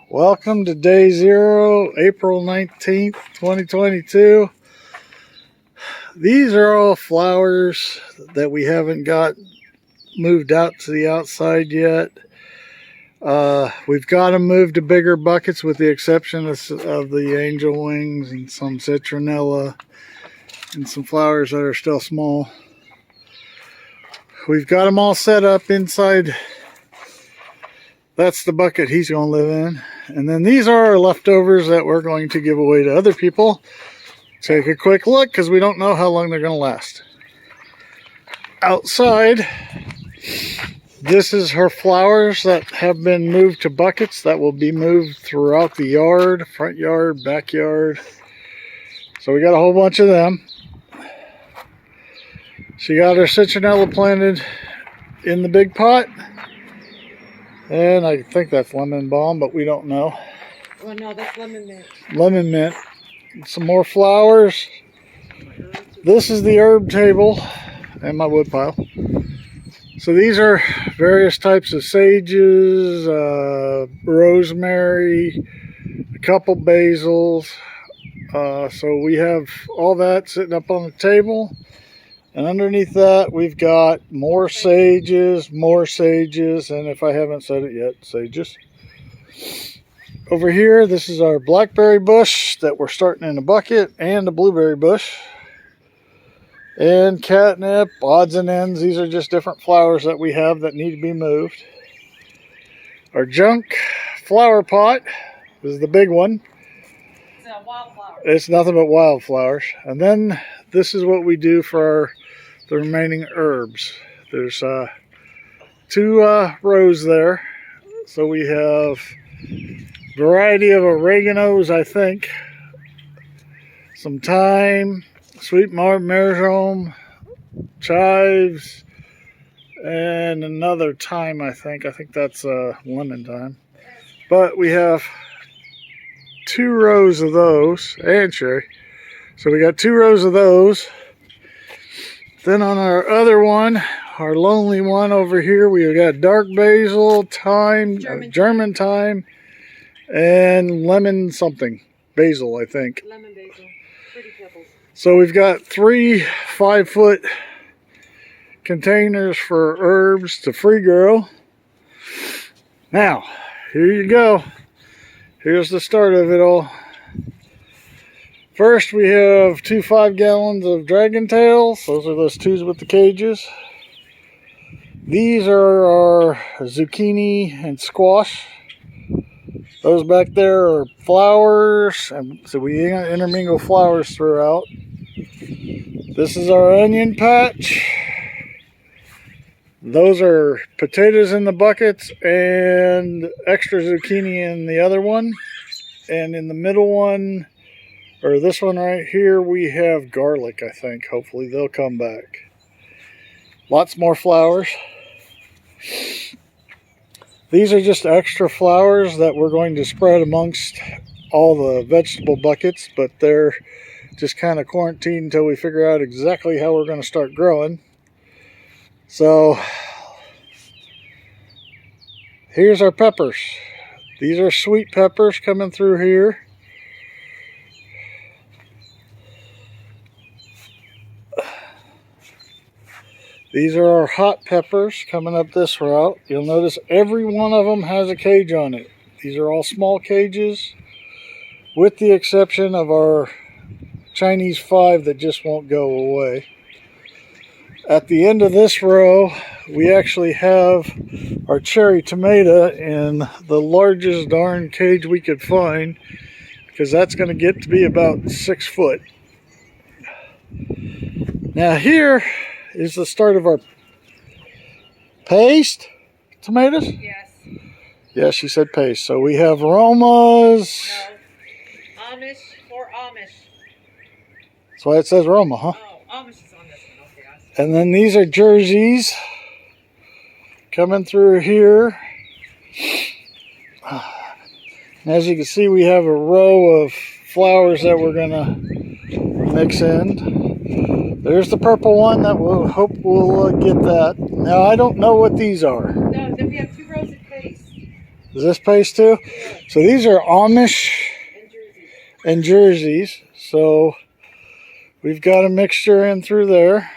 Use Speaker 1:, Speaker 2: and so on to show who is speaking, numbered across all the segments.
Speaker 1: Welcome to day 0, April 19th, 2022. These are all flowers that we haven't got moved out to the outside yet. We've got them moved to bigger buckets with the exception of the angel wings and some citronella and some flowers that are still small. We've got them all set up inside. That's the bucket he's going to live in. And then these are our leftovers that we're going to give away to other people. Take a quick look because we don't know how long they're going to last. Outside, this is her flowers that have been moved to buckets that will be moved throughout the yard, front yard, backyard. So we got a whole bunch of them. She got her citronella planted in the big pot. And I think that's lemon balm, but we don't know.
Speaker 2: Well, no, that's lemon mint.
Speaker 1: Lemon mint. Some more flowers. This is the herb table and my wood pile. So these are various types of sages, rosemary, a couple basils. So we have all that sitting up on the table. And underneath that, we've got more sages, and if I haven't said it yet, sages. Over here, this is our blackberry bush that we're starting in a bucket, and a blueberry bush. And catnip, odds and ends. These are just different flowers that we have that need to be moved. Our junk flower pot is the big one.
Speaker 2: It's a wildflower.
Speaker 1: It's nothing but wildflowers. And then this is what we do for the remaining herbs. There's two rows there. So we have a variety of oreganos, I think. Some thyme, sweet marjoram, chives, and another thyme, I think. I think that's lemon thyme. But we have 2 rows of those, and cherry. So we got 2 rows of those. Then on our other one, our lonely one over here, we've got dark basil, thyme, German thyme, and lemon something. Basil, I think.
Speaker 2: Lemon basil. Pretty pebbles.
Speaker 1: So we've got 3 5-foot containers for herbs to free grow. Now, here you go. Here's the start of it all. First, we have 2 5-gallons of dragon tails. Those are those 2s with the cages. These are our zucchini and squash. Those back there are flowers, and so we intermingle flowers throughout. This is our onion patch. Those are potatoes in the buckets and extra zucchini in the other one. And in the middle one, or this one right here, we have garlic, I think. Hopefully they'll come back. Lots more flowers. These are just extra flowers that we're going to spread amongst all the vegetable buckets, but they're just kind of quarantined until we figure out exactly how we're going to start growing. So here's our peppers. These are sweet peppers coming through here. These are our hot peppers coming up this route. You'll notice every one of them has a cage on it. These are all small cages, with the exception of our Chinese 5 that just won't go away. At the end of this row, we actually have our cherry tomato in the largest darn cage we could find, because that's going to get to be about 6 foot. Now here is the start of our paste tomatoes?
Speaker 2: Yes.
Speaker 1: Yeah, she said paste. So we have Romas.
Speaker 2: No. Amish or Amish.
Speaker 1: That's why it says Roma, huh?
Speaker 2: Oh, Amish is on this one. Okay.
Speaker 1: And then these are jerseys coming through here. And as you can see, we have a row of flowers that we're going to mix in. There's the purple one that we'll hope we'll get that. Now, I don't know what these are.
Speaker 2: No, then we have 2 rows of paste.
Speaker 1: Is this paste too?
Speaker 2: Yeah.
Speaker 1: So these are Amish
Speaker 2: And Jersey.
Speaker 1: and Jerseys. So we've got a mixture in through there.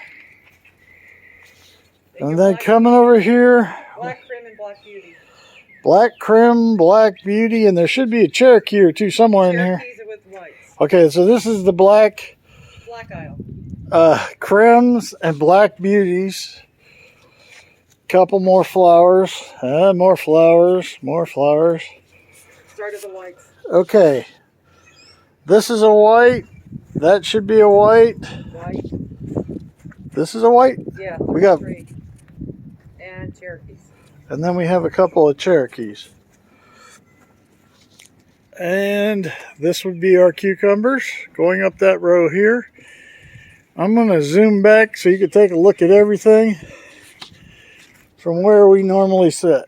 Speaker 1: And then coming over here,
Speaker 2: Black Crim and Black Beauty.
Speaker 1: Black Crim, Black Beauty, and there should be a Cherokee or two somewhere in here.
Speaker 2: Cherokees are with whites.
Speaker 1: Okay, so this is the Black
Speaker 2: Black Isle.
Speaker 1: Crims and Black Beauties. Couple more flowers. More flowers. More flowers.
Speaker 2: Start of the whites.
Speaker 1: Okay. This is a white. That should be a white.
Speaker 2: White.
Speaker 1: This is a white.
Speaker 2: Yeah.
Speaker 1: We got
Speaker 2: 3. And Cherokees.
Speaker 1: And then we have a couple of Cherokees. And this would be our cucumbers going up that row here. I'm going to zoom back so you can take a look at everything from where we normally sit.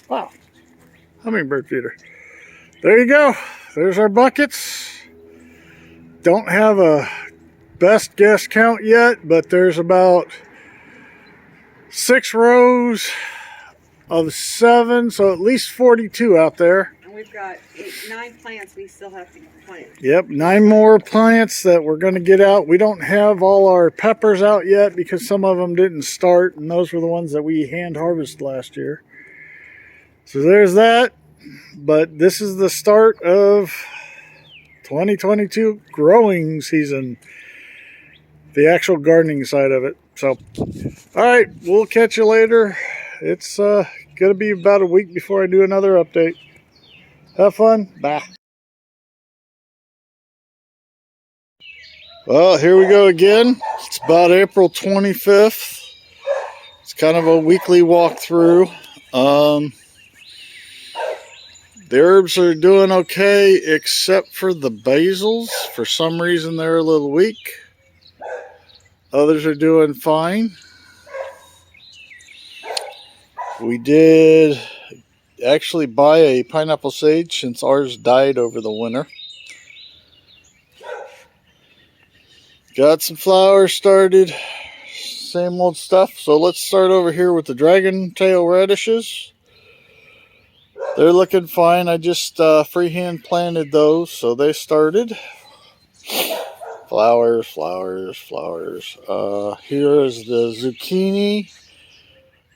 Speaker 1: Wow. Hummingbird feeder. There you go. There's our buckets. Don't have a best guess count yet, but there's about 6 rows of 7, so at least 42 out there.
Speaker 2: And we've got 9 plants we still have to plant.
Speaker 1: Yep, 9 more plants that we're going to get out. We don't have all our peppers out yet because some of them didn't start, and those were the ones that we hand harvested last year. So there's that, but this is the start of 2022 growing season, the actual gardening side of it. So, all right, we'll catch you later. It's going to be about a week before I do another update. Have fun. Bye. Well, here we go again. It's about April 25th. It's kind of a weekly walkthrough. The herbs are doing okay, except for the basils. For some reason, they're a little weak. Others are doing fine. We did actually buy a pineapple sage since ours died over the winter. Got some flowers started. Same old stuff. So let's start over here with the dragon tail radishes. They're looking fine. I just freehand planted those, so they started. Flowers, flowers, flowers. Here is the zucchini.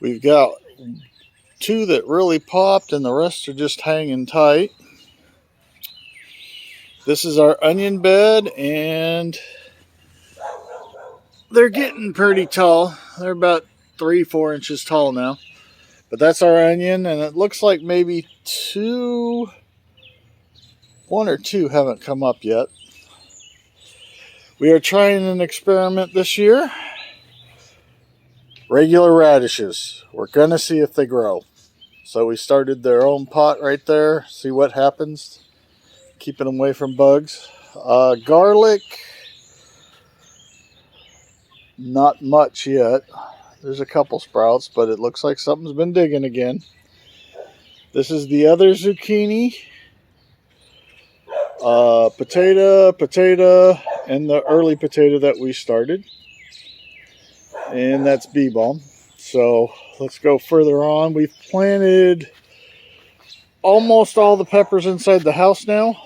Speaker 1: We've got 2 that really popped, and the rest are just hanging tight. This is our onion bed, and they're getting pretty tall. They're about 3-4 inches tall now. But that's our onion, and it looks like maybe 1 or 2 haven't come up yet. We are trying an experiment this year. Regular radishes. We're going to see if they grow. So we started their own pot right there. See what happens. Keeping them away from bugs. Garlic. Not much yet. There's a couple sprouts, but it looks like something's been digging again. This is the other zucchini. Potato, and the early potato that we started. And that's bee balm. So let's go further on. We've planted almost all the peppers inside the house now.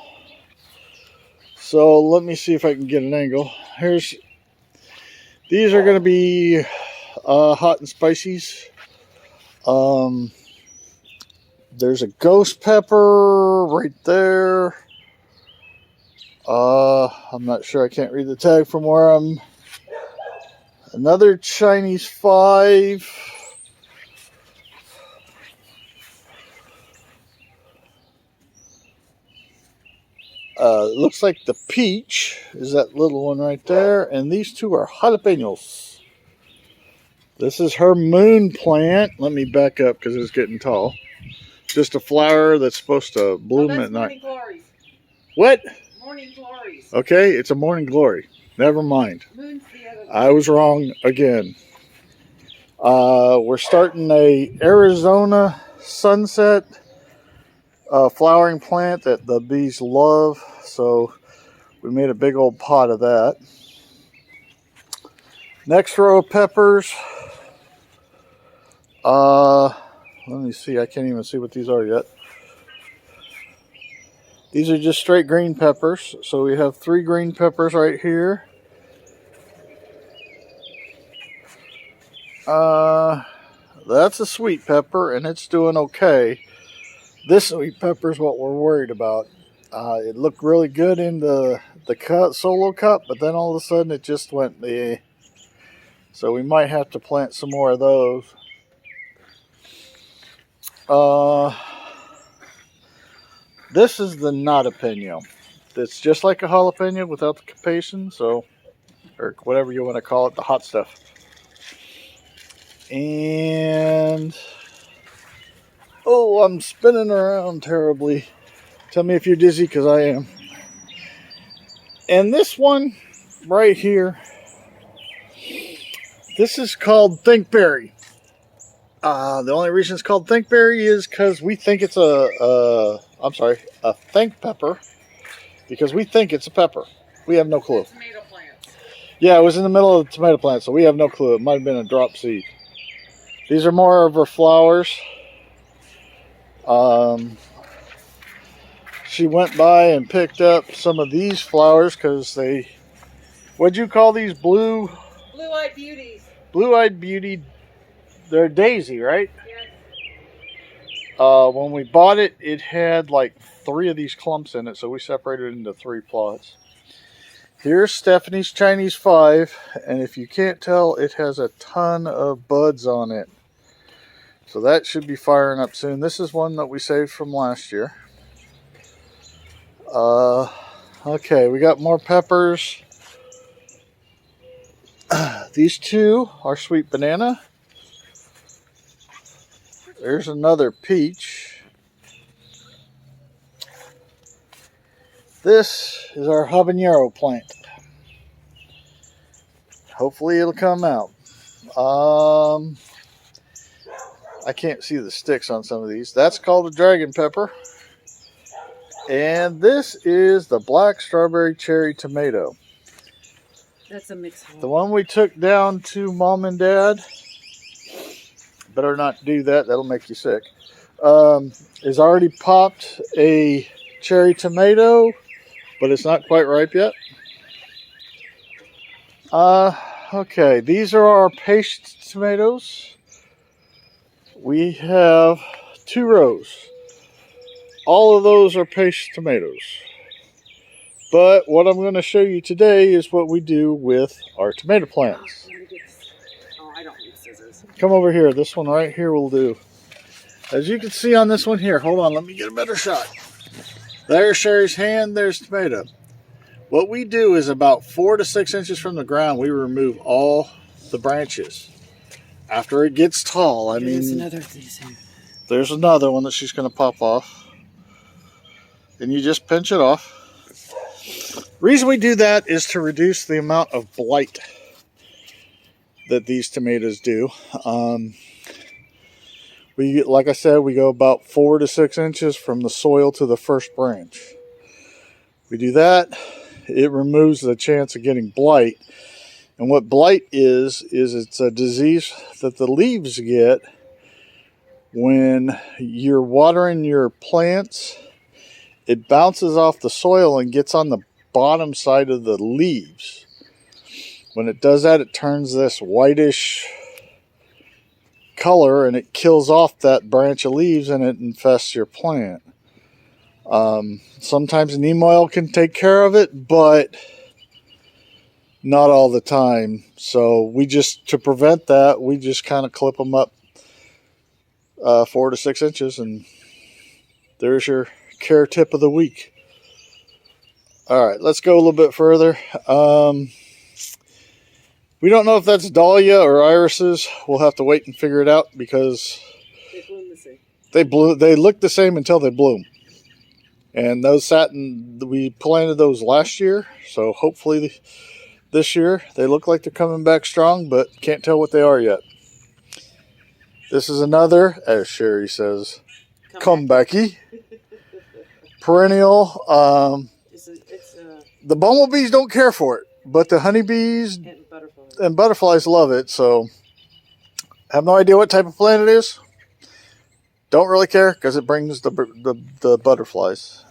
Speaker 1: So let me see if I can get an angle. These are going to be hot and spices. There's a ghost pepper right there. I'm not sure. I can't read the tag from where I'm. Another Chinese 5. Looks like the peach is that little one right there, and these 2 are jalapenos. This is her moon plant. Let me back up because it's getting tall. Just a flower that's supposed to bloom at night.
Speaker 2: Morning glories.
Speaker 1: What?
Speaker 2: Morning glories.
Speaker 1: Okay, it's a morning glory. Never mind.
Speaker 2: Moon's the other one.
Speaker 1: I was wrong again. We're starting a Arizona sunset flowering plant that the bees love. So we made a big old pot of that. Next row of peppers. Let me see. I can't even see what these are yet. These are just straight green peppers. So we have 3 green peppers right here. That's a sweet pepper, and it's doing okay. This sweet pepper is what we're worried about. It looked really good in the solo cup, but then all of a sudden it just went eh. So we might have to plant some more of those. This is the not jalapeno. It's just like a jalapeno without the capation, so, or whatever you want to call it, the hot stuff. And oh, I'm spinning around terribly. Tell me if you're dizzy, because I am. And this one right here, this is called Thinkberry. The only reason it's called Thinkberry is because we think it's a think pepper, because we think it's a pepper. We have no clue.
Speaker 2: Tomato plants.
Speaker 1: Yeah, it was in the middle of the tomato plant, so we have no clue. It might have been a drop seed. These are more of her flowers. She went by and picked up some of these flowers because they, what'd you call these?
Speaker 2: Blue-eyed beauties.
Speaker 1: Blue-eyed beauty. They're daisy, right?
Speaker 2: Yes.
Speaker 1: When we bought it, it had like 3 of these clumps in it, so we separated it into 3 plots. Here's Stephanie's Chinese 5, and if you can't tell, it has a ton of buds on it. So that should be firing up soon. This is one that we saved from last year. Okay, we got more peppers. These 2 are sweet banana. There's another peach. This is our habanero plant. Hopefully it'll come out. I can't see the sticks on some of these. That's called a dragon pepper. And this is the black strawberry cherry tomato.
Speaker 2: That's a mix.
Speaker 1: The one we took down to Mom and Dad, better not do that, that'll make you sick, is already popped a cherry tomato, but it's not quite ripe yet. Okay, these are our paste tomatoes. We have 2 rows. All of those are paste tomatoes. But what I'm going to show you today is what we do with our tomato plants.
Speaker 2: Oh, I don't need scissors.
Speaker 1: Come over here. This one right here will do. As you can see on this one here, hold on, let me get a better shot. There's Sherry's hand, there's tomato. What we do is about 4 to 6 inches from the ground, we remove all the branches. After it gets tall, there's another one that she's going to pop off. And you just pinch it off. Reason we do that is to reduce the amount of blight that these tomatoes do. Like I said, we go about 4 to 6 inches from the soil to the first branch. We do that, it removes the chance of getting blight. And what blight is it's a disease that the leaves get when you're watering your plants. It bounces off the soil and gets on the bottom side of the leaves. When it does that, it turns this whitish color and it kills off that branch of leaves and it infests your plant. Sometimes neem oil can take care of it, but not all the time. So to prevent that, we just kind of clip them up 4 to 6 inches, and there's your care tip of the week. All right, let's go a little bit further. We don't know if that's dahlia or irises. We'll have to wait and figure it out because
Speaker 2: they bloom the same.
Speaker 1: They look the same until they bloom. And those we planted those last year, so hopefully this year they look like they're coming back strong, but can't tell what they are yet. This is another, as Sherry says, come backy. Perennial. The bumblebees don't care for it, but the honeybees
Speaker 2: and butterflies.
Speaker 1: and butterflies love it. So have no idea what type of plant it is. Don't really care because it brings the butterflies.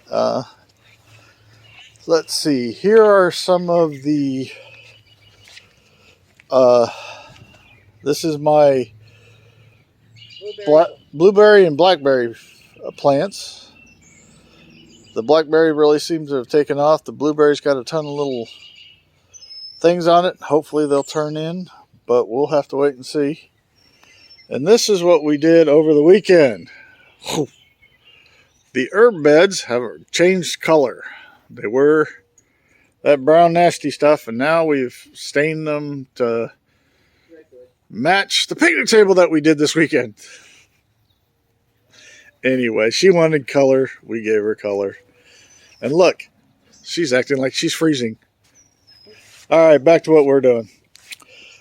Speaker 1: Let's see. Here are some of the. This is my blueberry and blackberry plants. The blackberry really seems to have taken off. The blueberry's got a ton of little things on it. Hopefully they'll turn in, but we'll have to wait and see. And this is what we did over the weekend. The herb beds have changed color. They were that brown nasty stuff, and now we've stained them to match the picnic table that we did this weekend. Anyway, she wanted color. We gave her color. And look, she's acting like she's freezing. All right, back to what we're doing.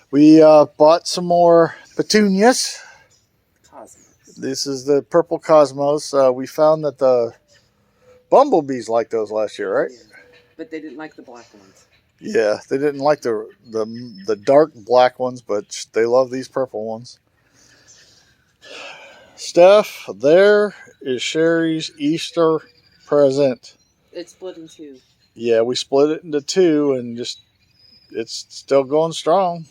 Speaker 1: We bought some more petunias. This is the purple cosmos. We found that the bumblebees liked those last year, right?
Speaker 2: Yeah. But they didn't like the black ones.
Speaker 1: Yeah, they didn't like the dark black ones, but they love these purple ones. Steph, there is Sherry's Easter present.
Speaker 2: It's split in two.
Speaker 1: Yeah, we split it into two, and it's still going strong.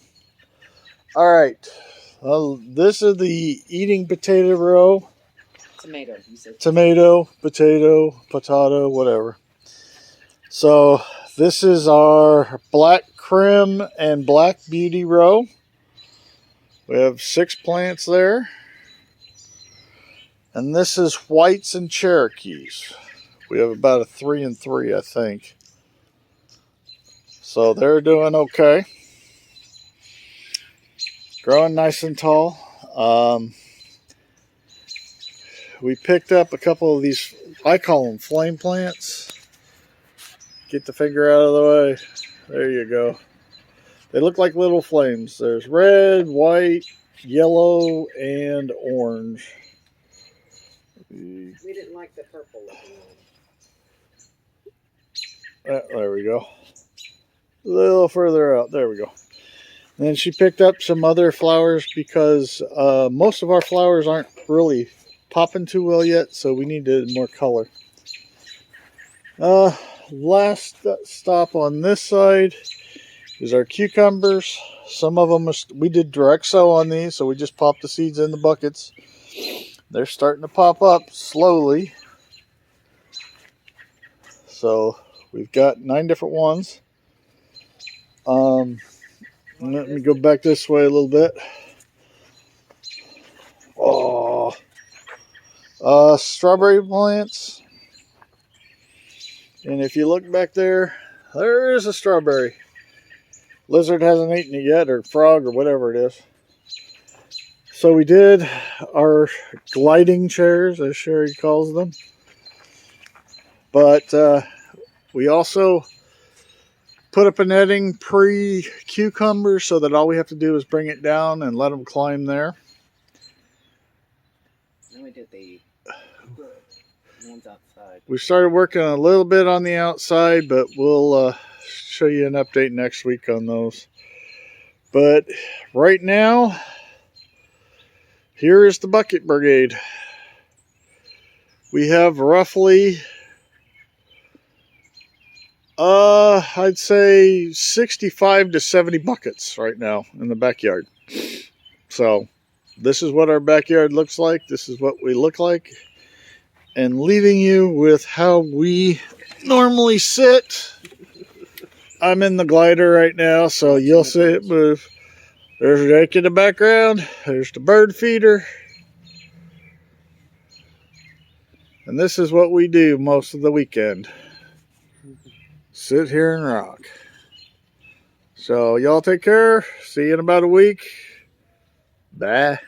Speaker 1: All right. Well, this is the eating potato row.
Speaker 2: Tomato, you said.
Speaker 1: Tomato, potato, whatever. So this is our black Crim and black beauty row. We have 6 plants there. And this is whites and Cherokees. We have about a 3 and 3, I think. So they're doing okay. Growing nice and tall. We picked up a couple of these, I call them flame plants. Get the finger out of the way. There you go. They look like little flames. There's red, white, yellow, and orange.
Speaker 2: We didn't like the purple looking one.
Speaker 1: There we go. A little further out. There we go. And then she picked up some other flowers because most of our flowers aren't really popping too well yet, so we needed more color. Last stop on this side is our cucumbers. Some of them, we did direct sow on these, so we just popped the seeds in the buckets. They're starting to pop up slowly. So we've got 9 different ones. Let me go back this way a little bit. Oh, strawberry plants. And if you look back there, there is a strawberry. Lizard hasn't eaten it yet, or frog, or whatever it is. So we did our gliding chairs, as Sherry calls them. But we also put up a netting pre-cucumber so that all we have to do is bring it down and let them climb there.
Speaker 2: Then we did the ones outside.
Speaker 1: We started working a little bit on the outside, but we'll show you an update next week on those. But right now, here is the bucket brigade. We have roughly, I'd say 65 to 70 buckets right now in the backyard. So this is what our backyard looks like. This is what we look like. And leaving you with how we normally sit. I'm in the glider right now, so you'll see it move. There's Jake in the background. There's the bird feeder. And this is what we do most of the weekend. Sit here and rock. So y'all take care. See you in about a week. Bye.